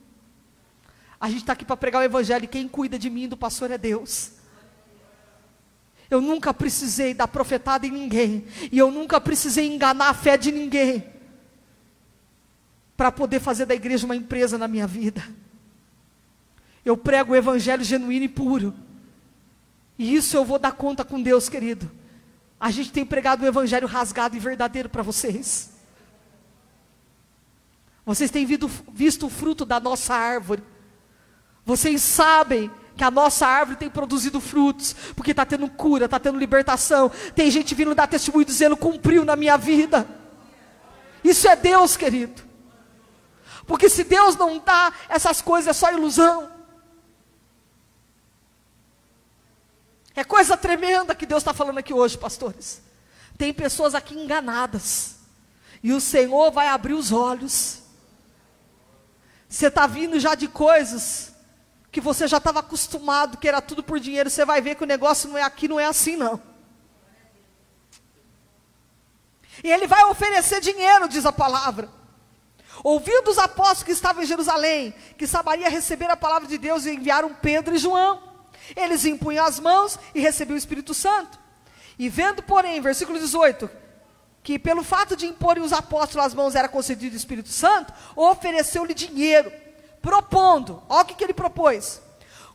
A gente está aqui para pregar o evangelho, e quem cuida de mim e do pastor é Deus. Eu nunca precisei dar profetada em ninguém, e eu nunca precisei enganar a fé de ninguém, para poder fazer da igreja uma empresa na minha vida. Eu prego o evangelho genuíno e puro, e isso eu vou dar conta com Deus, querido. A gente tem pregado o evangelho rasgado e verdadeiro para vocês. Vocês têm visto o fruto da nossa árvore. Vocês sabem que a nossa árvore tem produzido frutos, porque está tendo cura, está tendo libertação. Tem gente vindo dar testemunho dizendo: cumpriu na minha vida. Isso é Deus, querido. Porque se Deus não dá, essas coisas é só ilusão. É coisa tremenda que Deus está falando aqui hoje, pastores. Tem pessoas aqui enganadas, e o Senhor vai abrir os olhos. Você está vindo já de coisas que você já estava acostumado, que era tudo por dinheiro. Você vai ver que o negócio não é aqui, não é assim não. E Ele vai oferecer dinheiro, diz a palavra. Ouvindo os apóstolos que estavam em Jerusalém, que Samaria receber a palavra de Deus, e enviaram Pedro e João. Eles impunham as mãos e recebiam o Espírito Santo. E vendo, porém, versículo 18, que pelo fato de imporem os apóstolos as mãos era concedido o Espírito Santo, ofereceu-lhe dinheiro, propondo, olha o que ele propôs: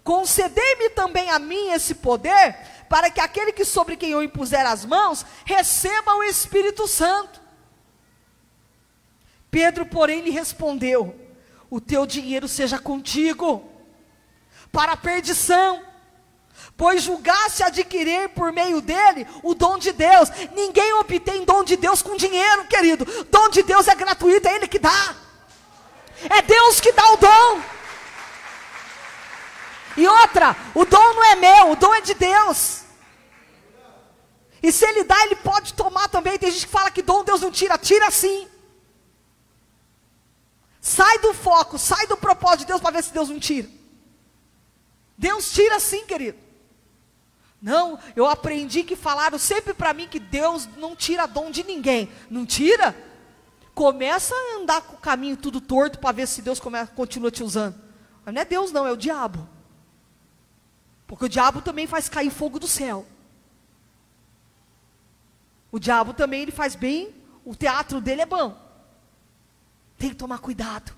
concedei-me também a mim esse poder, para que aquele que sobre quem eu impuser as mãos, receba o Espírito Santo. Pedro, porém, lhe respondeu: o teu dinheiro seja contigo, para a perdição, pois julgaste adquirir por meio dele o dom de Deus. Ninguém obtém dom de Deus com dinheiro, querido. Dom de Deus é gratuito, é Ele que dá. É Deus que dá o dom. E outra, o dom não é meu, o dom é de Deus. E se Ele dá, Ele pode tomar também. Tem gente que fala que dom Deus não tira, tira sim. Sai do foco, sai do propósito de Deus para ver se Deus não tira. Deus tira sim, querido. Não, eu aprendi que falaram sempre para mim que Deus não tira dom de ninguém. Não tira? Começa a andar com o caminho tudo torto para ver se Deus continua te usando. Mas não é Deus não, é o diabo. Porque o diabo também faz cair fogo do céu. O diabo também, ele faz bem, o teatro dele é bom. Tem que tomar cuidado.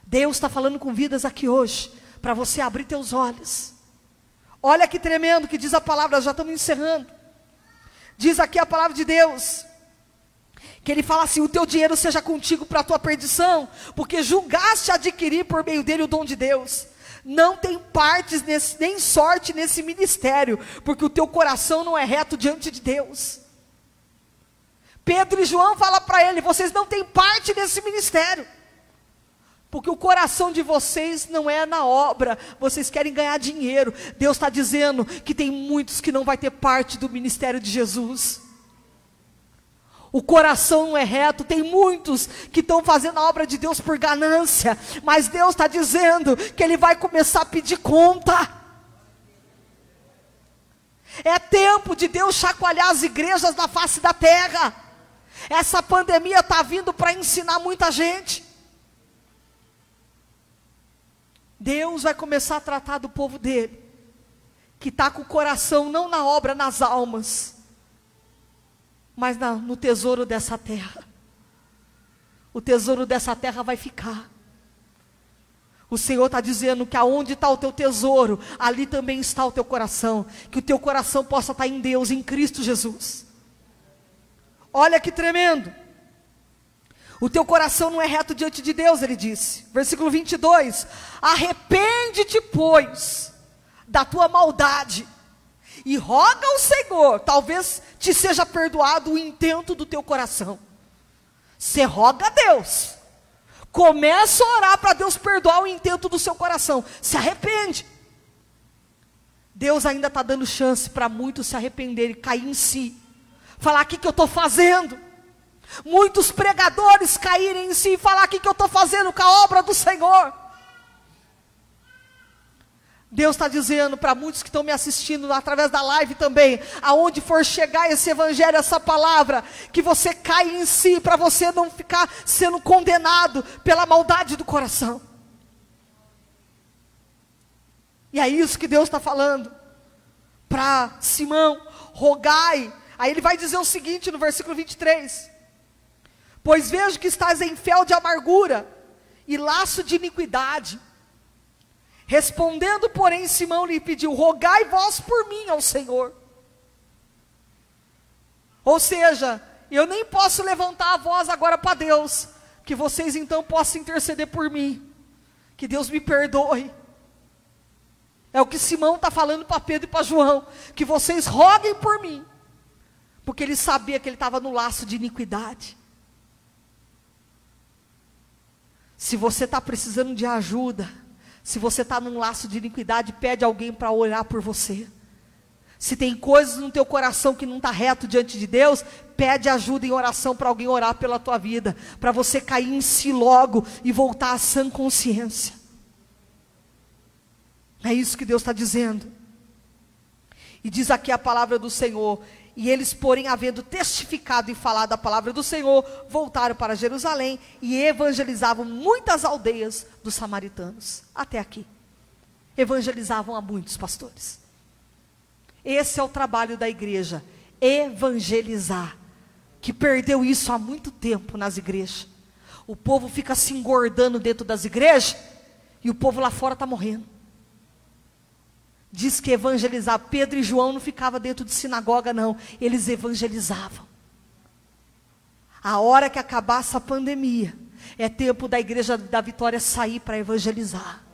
Deus está falando com vidas aqui hoje, para você abrir teus olhos. Olha que tremendo que diz a palavra, já estamos encerrando. Diz aqui a palavra de Deus, que Ele fala assim: o teu dinheiro seja contigo para a tua perdição, porque julgaste adquirir por meio dele o dom de Deus. Não tem partes nem sorte nesse ministério, porque o teu coração não é reto diante de Deus. Pedro e João falam para ele: vocês não têm parte nesse ministério, porque o coração de vocês não é na obra, vocês querem ganhar dinheiro. Deus está dizendo que tem muitos que não vai ter parte do ministério de Jesus. O coração não é reto, tem muitos que estão fazendo a obra de Deus por ganância, mas Deus está dizendo que Ele vai começar a pedir conta. É tempo de Deus chacoalhar as igrejas da face da terra. Essa pandemia está vindo para ensinar muita gente. Deus vai começar a tratar do povo dele, que está com o coração não na obra, nas almas, mas no tesouro dessa terra. O tesouro dessa terra vai ficar. O Senhor está dizendo que aonde está o teu tesouro, ali também está o teu coração. Que o teu coração possa estar em Deus, em Cristo Jesus. Olha que tremendo. O teu coração não é reto diante de Deus, ele disse. Versículo 22. Arrepende-te, pois, da tua maldade, e roga ao Senhor, talvez te seja perdoado o intento do teu coração. Você roga a Deus. Começa a orar para Deus perdoar o intento do seu coração. Se arrepende. Deus ainda está dando chance para muitos se arrependerem, cair em si. Falar: o que eu estou fazendo? Muitos pregadores caírem em si e falar: o que eu estou fazendo com a obra do Senhor? Deus está dizendo para muitos que estão me assistindo através da live também, aonde for chegar esse evangelho, essa palavra, que você caia em si, para você não ficar sendo condenado pela maldade do coração. E é isso que Deus está falando para Simão: rogai. Aí ele vai dizer o seguinte no versículo 23: pois vejo que estás em fel de amargura e laço de iniquidade. Respondendo, porém, Simão lhe pediu: rogai vós por mim ao Senhor. Ou seja, eu nem posso levantar a voz agora para Deus. que vocês então possam interceder por mim, que Deus me perdoe. É o que Simão está falando para Pedro e para João, que vocês roguem por mim, porque ele sabia que ele estava no laço de iniquidade. Se você está precisando de ajuda, se você está num laço de iniquidade, pede alguém para orar por você. Se tem coisas no teu coração que não está reto diante de Deus, pede ajuda em oração para alguém orar pela tua vida, para você cair em si logo e voltar à sã consciência. É isso que Deus está dizendo. E diz aqui a palavra do Senhor: e eles, porém, havendo testificado e falado a palavra do Senhor, voltaram para Jerusalém e evangelizavam muitas aldeias dos samaritanos. Até aqui. Evangelizavam a muitos, pastores. Esse é o trabalho da igreja, evangelizar, que perdeu isso há muito tempo nas igrejas. O povo fica se engordando dentro das igrejas, e o povo lá fora está morrendo. Diz que evangelizar, Pedro e João não ficavam dentro de sinagoga não, eles evangelizavam. A hora que acabar essa pandemia, é tempo da igreja da Vitória sair para evangelizar.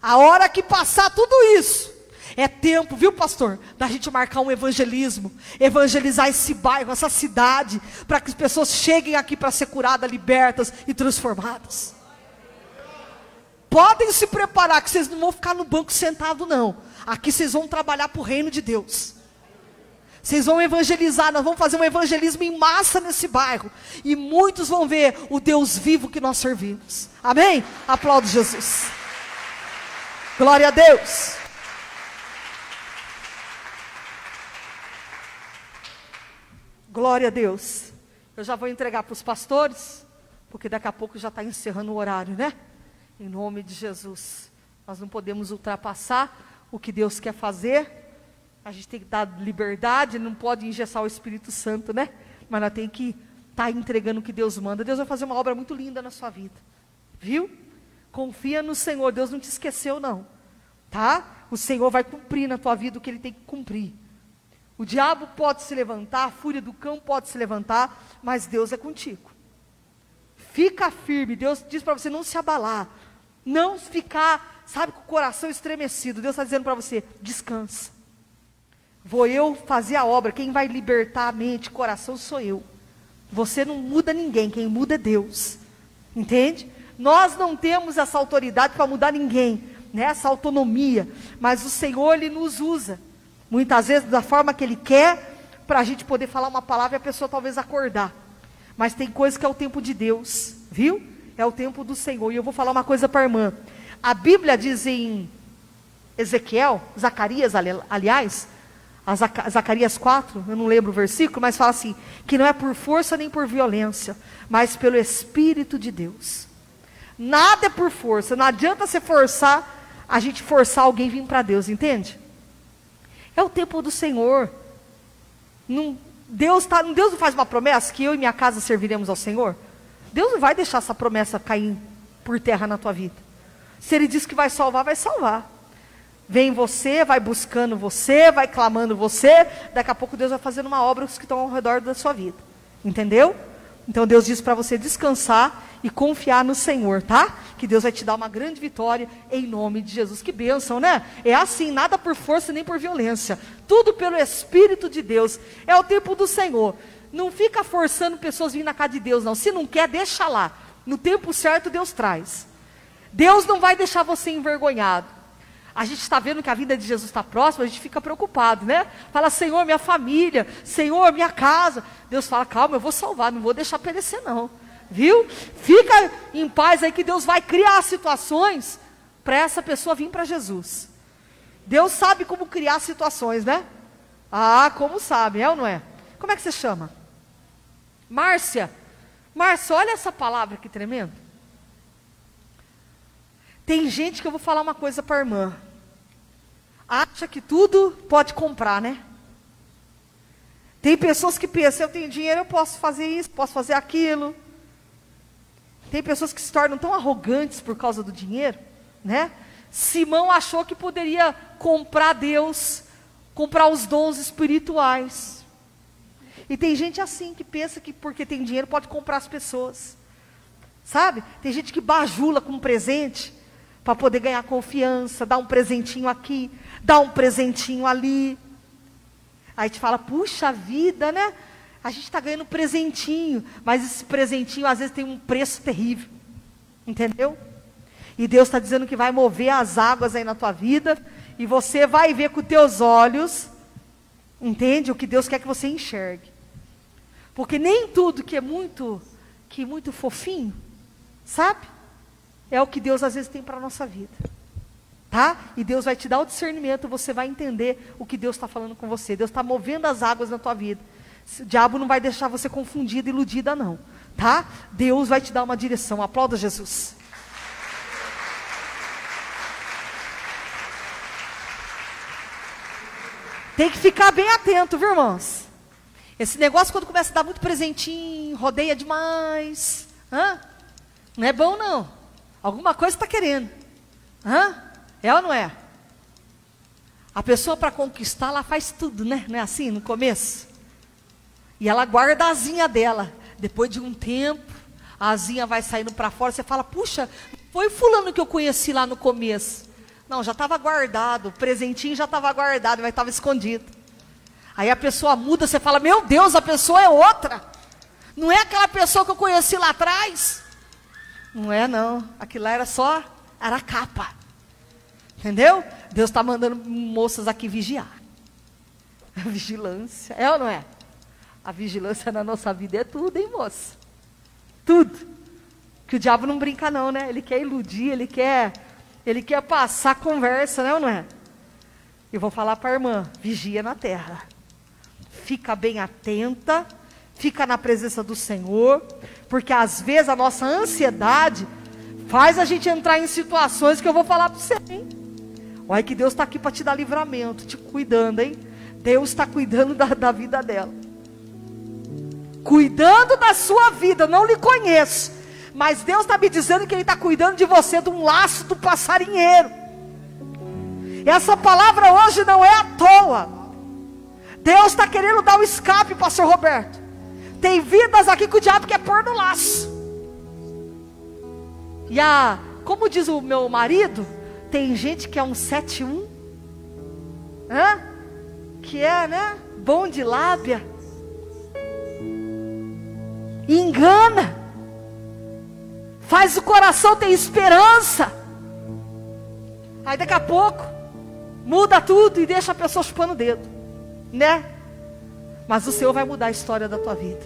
A hora que passar tudo isso, é tempo, viu pastor, da gente marcar um evangelismo, evangelizar esse bairro, essa cidade, para que as pessoas cheguem aqui para ser curadas, libertas e transformadas. Podem se preparar, que vocês não vão ficar no banco sentado não, aqui vocês vão trabalhar para o reino de Deus. Vocês vão evangelizar, nós vamos fazer um evangelismo em massa nesse bairro, e muitos vão ver o Deus vivo que nós servimos, amém? Aplaudo Jesus, glória a Deus. Glória a Deus. Eu já vou entregar para os pastores, porque daqui a pouco já está encerrando o horário, né? Em nome de Jesus. Nós não podemos ultrapassar o que Deus quer fazer. A gente tem que dar liberdade, não pode engessar o Espírito Santo, né? Mas nós temos que estar entregando o que Deus manda. Deus vai fazer uma obra muito linda na sua vida. Viu? Confia no Senhor, Deus não te esqueceu não. Tá? O Senhor vai cumprir na tua vida o que Ele tem que cumprir. O diabo pode se levantar, a fúria do cão pode se levantar, mas Deus é contigo. Fica firme, Deus diz para você não se abalar, não ficar, sabe, com o coração estremecido. Deus está dizendo para você, descansa. Vou eu fazer a obra, quem vai libertar a mente, o coração sou eu. Você não muda ninguém, quem muda é Deus. Entende? Nós não temos essa autoridade para mudar ninguém, né? Essa autonomia, mas o Senhor, Ele nos usa. Muitas vezes da forma que Ele quer, para a gente poder falar uma palavra e a pessoa talvez acordar. Mas tem coisa que é o tempo de Deus, viu? É o tempo do Senhor. E eu vou falar uma coisa para a irmã. A Bíblia diz em Ezequiel, Zacarias, aliás, Zacarias 4, eu não lembro o versículo, mas fala assim, que não é por força nem por violência, mas pelo Espírito de Deus. Nada é por força, não adianta você forçar, a gente forçar alguém a vir para Deus, entende? É o tempo do Senhor. Deus não faz uma promessa que eu e minha casa serviremos ao Senhor? Deus não vai deixar essa promessa cair por terra na tua vida. Se Ele diz que vai salvar, vai salvar. Vem você, vai buscando você, vai clamando você, daqui a pouco Deus vai fazendo uma obra os que estão ao redor da sua vida. Entendeu? Então Deus diz para você descansar e confiar no Senhor, tá? Que Deus vai te dar uma grande vitória em nome de Jesus. Que bênção, né? É assim, nada por força nem por violência. Tudo pelo Espírito de Deus. É o tempo do Senhor. Não fica forçando pessoas a vir na casa de Deus, não. Se não quer, deixa lá. No tempo certo, Deus traz. Deus não vai deixar você envergonhado. A gente está vendo que a vida de Jesus está próxima, a gente fica preocupado, né? Fala, Senhor, minha família, Senhor, minha casa. Deus fala, calma, eu vou salvar, não vou deixar perecer não. Viu? Fica em paz aí que Deus vai criar situações para essa pessoa vir para Jesus. Deus sabe como criar situações, né? Ah, como sabe, é ou não é? Como é que você chama? Márcia. Márcia, olha essa palavra que tremendo. Tem gente que eu vou falar uma coisa para a irmã. Acha que tudo pode comprar, né? Tem pessoas que pensam, eu tenho dinheiro, eu posso fazer isso, posso fazer aquilo. Tem pessoas que se tornam tão arrogantes por causa do dinheiro, né? Simão achou que poderia comprar Deus, comprar os dons espirituais. E tem gente assim que pensa que porque tem dinheiro pode comprar as pessoas. Sabe? Tem gente que bajula com um presente para poder ganhar confiança, dá um presentinho aqui, dá um presentinho ali. Aí te fala, puxa vida, né? A gente está ganhando presentinho, mas esse presentinho às vezes tem um preço terrível. Entendeu? E Deus está dizendo que vai mover as águas aí na tua vida, e você vai ver com os teus olhos, entende? O que Deus quer que você enxergue. Porque nem tudo que é muito fofinho, sabe? É o que Deus às vezes tem para a nossa vida. Tá? E Deus vai te dar o discernimento, você vai entender o que Deus está falando com você. Deus está movendo as águas na tua vida. O diabo não vai deixar você confundida, iludida não. Tá? Deus vai te dar uma direção. Aplauda Jesus. Tem que ficar bem atento, viu, irmãos? Esse negócio, quando começa a dar muito presentinho, rodeia demais. Não é bom, não. Alguma coisa está querendo. É ou não é? A pessoa, para conquistar, ela faz tudo, né? Não é assim, no começo? E ela guarda a asinha dela. Depois de um tempo, a asinha vai saindo para fora. Você fala, puxa, foi fulano que eu conheci lá no começo. Não, já estava guardado, o presentinho já estava guardado, mas estava escondido. Aí a pessoa muda, você fala, meu Deus, a pessoa é outra. Não é aquela pessoa que eu conheci lá atrás. Não é não, aquilo lá era a capa. Entendeu? Deus está mandando moças aqui vigiar. A vigilância, é ou não é? A vigilância na nossa vida é tudo, hein, moça? Tudo. Que o diabo não brinca não, né? Ele quer iludir, ele quer passar conversa, né ou não é? Eu vou falar para a irmã, vigia na terra. Fica bem atenta, fica na presença do Senhor, porque às vezes a nossa ansiedade faz a gente entrar em situações que eu vou falar para você, hein? Olha que Deus está aqui para te dar livramento, te cuidando, hein? Deus está cuidando da vida dela. Cuidando da sua vida, eu não lhe conheço. Mas Deus está me dizendo que Ele está cuidando de você de um laço do passarinheiro. Essa palavra hoje não é à toa. Deus está querendo dar o escape, pastor Roberto. Tem vidas aqui que o diabo quer pôr no laço. Como diz o meu marido, tem gente que é um 7-1. Que é, né? Bom de lábia. Engana. Faz o coração ter esperança. Aí daqui a pouco muda tudo e deixa a pessoa chupando o dedo, né? Mas o Senhor vai mudar a história da tua vida.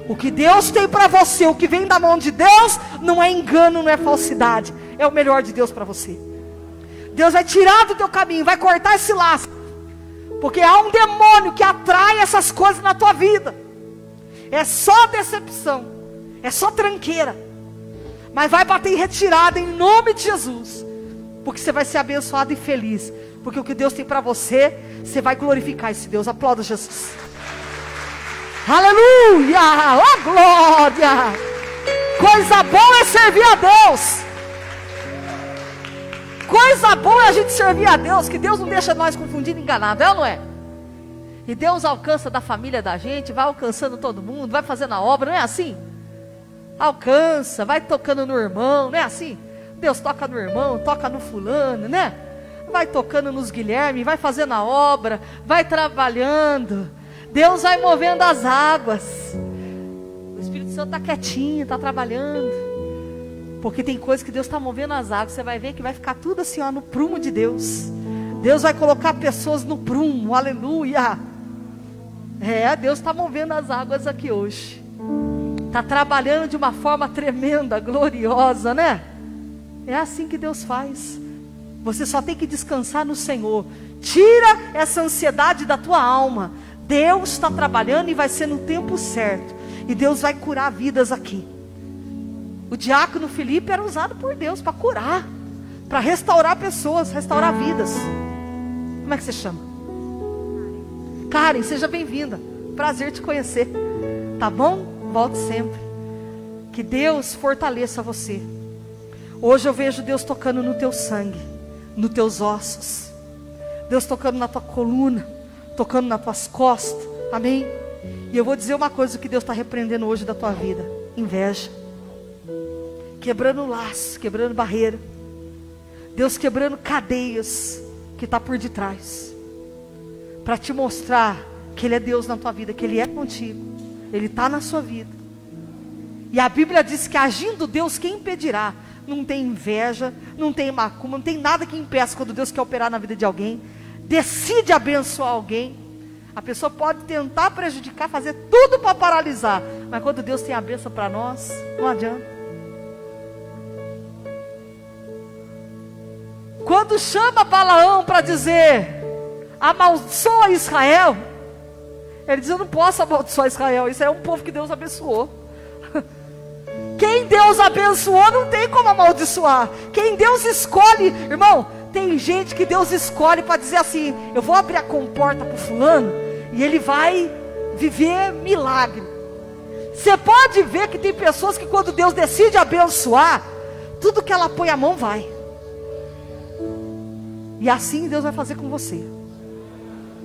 O que Deus tem para você, o que vem da mão de Deus, não é engano, não é falsidade. É o melhor de Deus para você. Deus vai tirar do teu caminho, vai cortar esse laço. Porque há um demônio que atrai essas coisas na tua vida. É só decepção, é só tranqueira. Mas vai bater em retirada em nome de Jesus. Porque você vai ser abençoado e feliz. Porque o que Deus tem para você, você vai glorificar esse Deus. Aplauda Jesus. Aleluia! Oh glória! Coisa boa é servir a Deus. Coisa boa é a gente servir a Deus. Que Deus não deixa nós confundindo e enganados, é ou não é? E Deus alcança da família da gente, vai alcançando todo mundo, vai fazendo a obra, não é assim? Alcança, vai tocando no irmão, não é assim? Deus toca no irmão, toca no fulano, né? Vai tocando nos Guilherme, vai fazendo a obra, vai trabalhando. Deus vai movendo as águas. O Espírito Santo está quietinho, está trabalhando. Porque tem coisas que Deus está movendo as águas. Você vai ver que vai ficar tudo assim, ó, no prumo de Deus. Deus vai colocar pessoas no prumo, aleluia. Deus está movendo as águas aqui hoje. Está trabalhando de uma forma tremenda, gloriosa, né? É assim que Deus faz. Você só tem que descansar no Senhor. Tira essa ansiedade da tua alma. Deus está trabalhando e vai ser no tempo certo. E Deus vai curar vidas aqui. O diácono Felipe era usado por Deus para curar, para restaurar pessoas, restaurar vidas. Como é que você chama? Karen, seja bem-vinda. Prazer te conhecer. Tá bom? Volte sempre. Que Deus fortaleça você. Hoje eu vejo Deus tocando no teu sangue, nos teus ossos. Deus tocando na tua coluna, tocando nas tuas costas. Amém? E eu vou dizer uma coisa que Deus está repreendendo hoje da tua vida: inveja. quebrando laços, quebrando barreira. Deus quebrando cadeias que está por detrás, para te mostrar que Ele é Deus na tua vida, que Ele é contigo, Ele está na sua vida. E a Bíblia diz que agindo Deus, quem impedirá? Não tem inveja, não tem macumba, não tem nada que impeça quando Deus quer operar na vida de alguém, decide abençoar alguém. A pessoa pode tentar prejudicar, fazer tudo para paralisar, mas quando Deus tem a bênção para nós, não adianta. Quando chama Balaão para dizer, amaldiçoa Israel, ele diz, eu não posso amaldiçoar Israel, isso é um povo que Deus abençoou. Quem Deus abençoou não tem como amaldiçoar. Quem Deus escolhe, irmão, tem gente que Deus escolhe para dizer assim, eu vou abrir a comporta para o fulano, e ele vai viver milagre. Você pode ver que tem pessoas que quando Deus decide abençoar, tudo que ela põe a mão vai. E assim Deus vai fazer com você.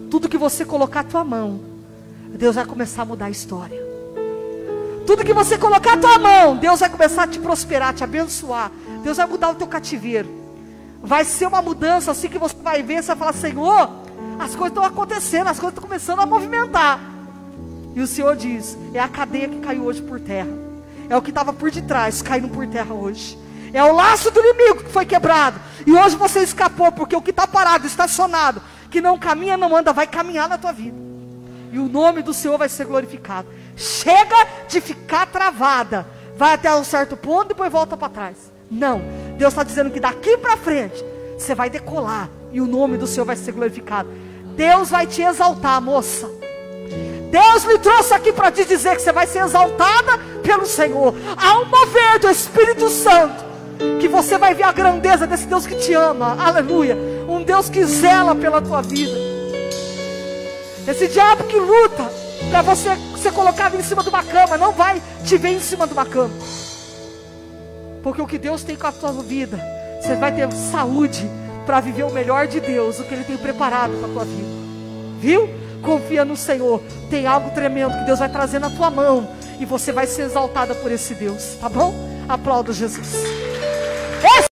Tudo que você colocar a tua mão, Deus vai começar a mudar a história. Tudo que você colocar a tua mão, Deus vai começar a te prosperar, te abençoar. Deus vai mudar o teu cativeiro. Vai ser uma mudança assim que você vai ver, você vai falar, Senhor, as coisas estão acontecendo, as coisas estão começando a movimentar. E o Senhor diz, é a cadeia que caiu hoje por terra. É o que estava por detrás, caindo por terra hoje. É o laço do inimigo que foi quebrado. E hoje você escapou, porque o que está parado, estacionado, que não caminha, não anda, vai caminhar na tua vida. E o nome do Senhor vai ser glorificado. Chega de ficar travada. Vai até um certo ponto, depois volta para trás. Não, Deus está dizendo que daqui para frente, você vai decolar. E o nome do Senhor vai ser glorificado. Deus vai te exaltar, moça. Deus me trouxe aqui para te dizer que você vai ser exaltada pelo Senhor. Há um mover do Espírito Santo, que você vai ver a grandeza desse Deus que te ama, aleluia, um Deus que zela pela tua vida. Esse diabo que luta para você ser colocado em cima de uma cama, não vai te ver em cima de uma cama, porque o que Deus tem com a tua vida, você vai ter saúde para viver o melhor de Deus, o que Ele tem preparado para a tua vida, viu? Confia no Senhor, tem algo tremendo que Deus vai trazer na tua mão, e você vai ser exaltada por esse Deus, tá bom? Aplauda Jesus.